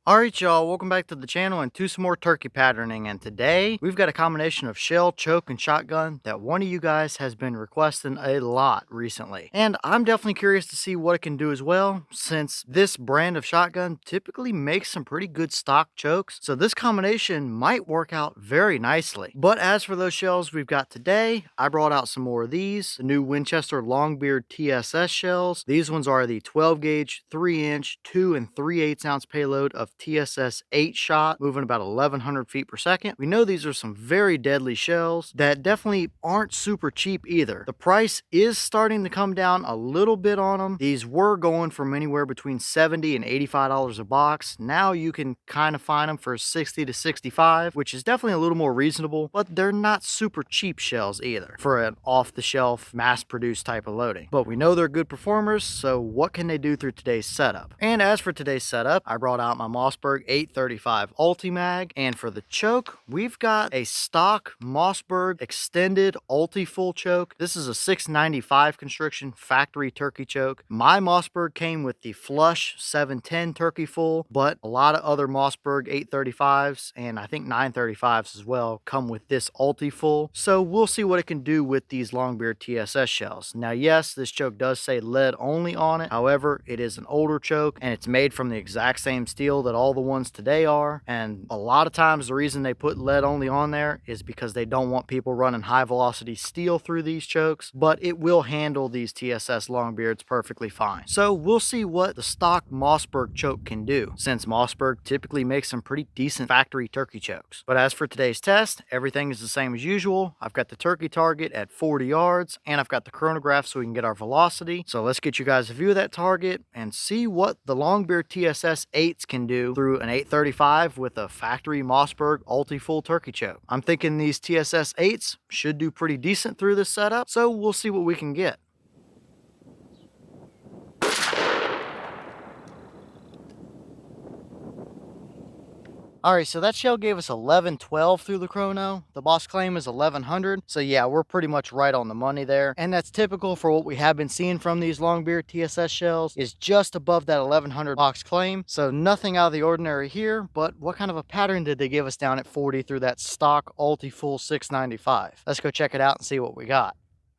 Alright y'all, welcome back to the channel and to some more turkey patterning, and today we've got a combination of shell, choke, and shotgun that one of you guys has been requesting a lot recently. And I'm definitely curious to see what it can do as well, since this brand of shotgun typically makes some pretty good stock chokes, so this combination might work out very nicely. But as for those shells we've got today, I brought out some more of these, the new Winchester Longbeard TSS shells. These ones are the 12 gauge, 3 inch, 2 and 3/8 ounce payload of TSS 8 shot, moving about 1100 feet per second. We know these are some very deadly shells that definitely aren't super cheap either. The price is starting to come down a little bit on them. These were going from anywhere between $70 and $85 a box. Now you can kind of find them for $60 to $65, which is definitely a little more reasonable, but they're not super cheap shells either for an off-the-shelf, mass-produced type of loading. But we know they're good performers, so what can they do through today's setup? And as for today's setup, I brought out my Mossberg 835 Ulti-Mag, and for the choke, we've got a stock Mossberg extended Ulti-Full choke. This is a 695 constriction factory turkey choke. My Mossberg came with the flush 710 turkey full, but a lot of other Mossberg 835s and I think 935s as well come with this Ulti-Full. So we'll see what it can do with these Longbeard TSS shells. Now, yes, this choke does say lead only on it. However, it is an older choke and it's made from the exact same steel that all the ones today are, and a lot of times the reason they put lead only on there is because they don't want people running high velocity steel through these chokes, but it will handle these TSS Longbeards perfectly fine. So we'll see what the stock Mossberg choke can do, since Mossberg typically makes some pretty decent factory turkey chokes. But as for today's test, everything is the same as usual. I've got the turkey target at 40 yards and I've got the chronograph so we can get our velocity. So let's get you guys a view of that target and see what the Longbeard TSS 8s can do through an 835 with a factory Mossberg Ulti-Full turkey choke. I'm thinking these TSS 8s should do pretty decent through this setup, so we'll see what we can get. Alright, so that shell gave us 1112 through the chrono. The boss claim is 1100. So yeah, we're pretty much right on the money there. And that's typical for what we have been seeing from these Longbeard TSS shells, is just above that 1100 box claim. So nothing out of the ordinary here, but what kind of a pattern did they give us down at 40 through that stock Ulti-Full 695? Let's go check it out and see what we got.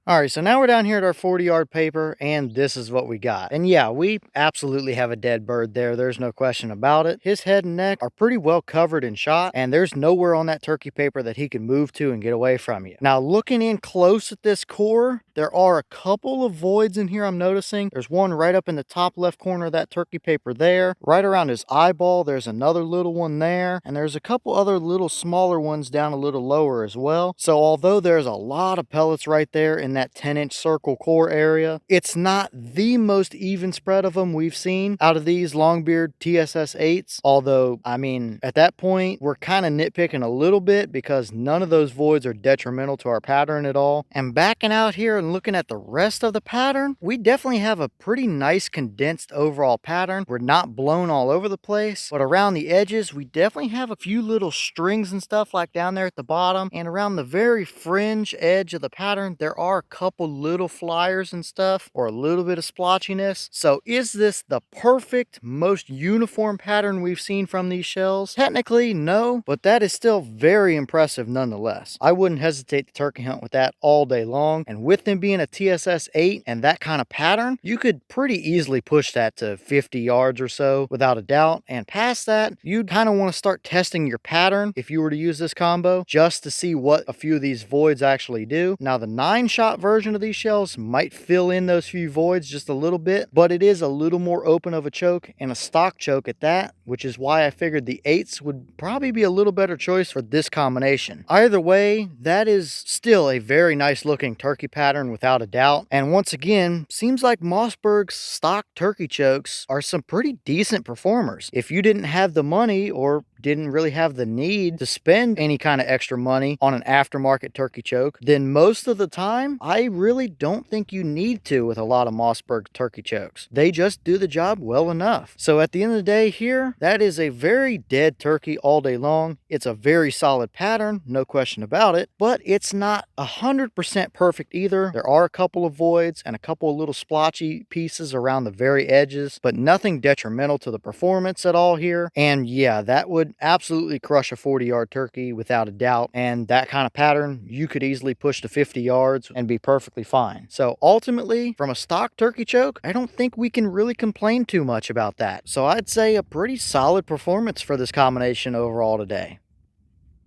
Alright, so now we're down here at our 40-yard paper, and this is what we got. And yeah, we absolutely have a dead bird there. There's no question about it. His head and neck are pretty well covered in shot, and there's nowhere on that turkey paper that he can move to and get away from you. Now, looking in close at this core, there are a couple of voids in here I'm noticing. There's one right up in the top left corner of that turkey paper there. Right around his eyeball, there's another little one there. And there's a couple other little smaller ones down a little lower as well. So although there's a lot of pellets right there in that 10-inch circle core area, it's not the most even spread of them we've seen out of these Longbeard TSS 8s. Although, I mean, at that point, we're kind of nitpicking a little bit because none of those voids are detrimental to our pattern at all. And backing out here and looking at the rest of the pattern, we definitely have a pretty nice condensed overall pattern. We're not blown all over the place, but around the edges, we definitely have a few little strings and stuff like down there at the bottom. And around the very fringe edge of the pattern, there are a couple little flyers and stuff, or a little bit of splotchiness. So is this the perfect, most uniform pattern we've seen from these shells? Technically, no, but that is still very impressive nonetheless. I wouldn't hesitate to turkey hunt with that all day long, and with them being a TSS 8 and that kind of pattern, you could pretty easily push that to 50 yards or so without a doubt. And past that, you'd kind of want to start testing your pattern if you were to use this combo, just to see what a few of these voids actually do. Now, the 9-shot version of these shells might fill in those few voids just a little bit, but it is a little more open of a choke, and a stock choke at that, which is why I figured the 8s would probably be a little better choice for this combination. Either way, that is still a very nice looking turkey pattern without a doubt. And once again, seems like Mossberg's stock turkey chokes are some pretty decent performers. If you didn't have the money or didn't really have the need to spend any kind of extra money on an aftermarket turkey choke, then most of the time, I really don't think you need to with a lot of Mossberg turkey chokes. They just do the job well enough. So at the end of the day here, that is a very dead turkey all day long. It's a very solid pattern, no question about it, but it's not 100% perfect either. There are a couple of voids and a couple of little splotchy pieces around the very edges, but nothing detrimental to the performance at all here. And yeah, that would absolutely crush a 40-yard turkey without a doubt. And that kind of pattern, you could easily push to 50 yards and be perfectly fine. So ultimately, from a stock turkey choke, I don't think we can really complain too much about that. So I'd say a pretty solid performance for this combination overall today.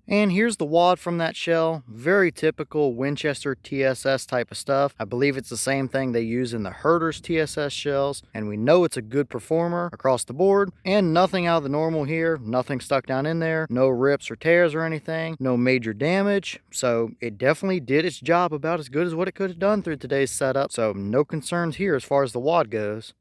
And here's the wad from that shell. Very typical Winchester TSS type of stuff. I believe it's the same thing they use in the Herder's TSS shells, and we know it's a good performer across the board, and nothing out of the normal here. Nothing stuck down in there, no rips or tears or anything, no major damage. So it definitely did its job about as good as what it could have done through today's setup. So no concerns here as far as the wad goes.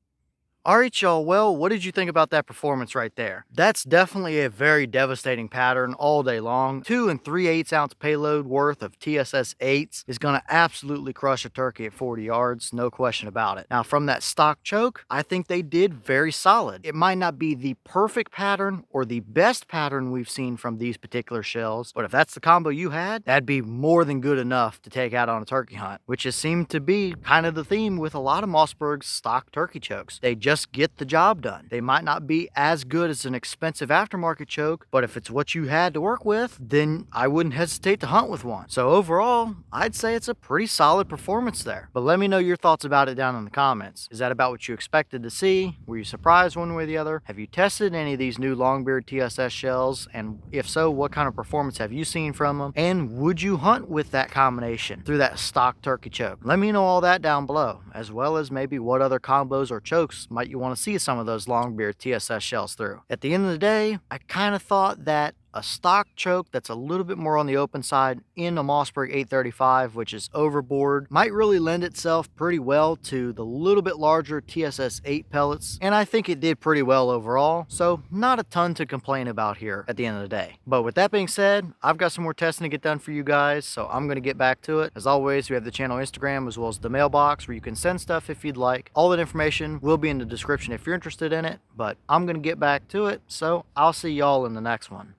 Alright y'all, well, what did you think about that performance right there? That's definitely a very devastating pattern all day long. 2 3/8 ounce payload worth of TSS 8s is going to absolutely crush a turkey at 40 yards, no question about it. Now from that stock choke, I think they did very solid. It might not be the perfect pattern or the best pattern we've seen from these particular shells, but if that's the combo you had, that'd be more than good enough to take out on a turkey hunt, which has seemed to be kind of the theme with a lot of Mossberg's stock turkey chokes. They just get the job done. They might not be as good as an expensive aftermarket choke, but if it's what you had to work with, then I wouldn't hesitate to hunt with one. So overall, I'd say it's a pretty solid performance there. But let me know your thoughts about it down in the comments. Is that about what you expected to see? Were you surprised one way or the other? Have you tested any of these new Longbeard TSS shells? And if so, what kind of performance have you seen from them? And would you hunt with that combination through that stock turkey choke? Let me know all that down below, as well as maybe what other combos or chokes might you want to see some of those Longbeard TSS shells through. At the end of the day, I kind of thought that a stock choke that's a little bit more on the open side in a Mossberg 835, which is overboard, might really lend itself pretty well to the little bit larger TSS 8 pellets, and I think it did pretty well overall, so not a ton to complain about here at the end of the day. But with that being said, I've got some more testing to get done for you guys, so I'm going to get back to it. As always, we have the channel Instagram as well as the mailbox where you can send stuff if you'd like. All that information will be in the description if you're interested in it, but I'm going to get back to it, so I'll see y'all in the next one.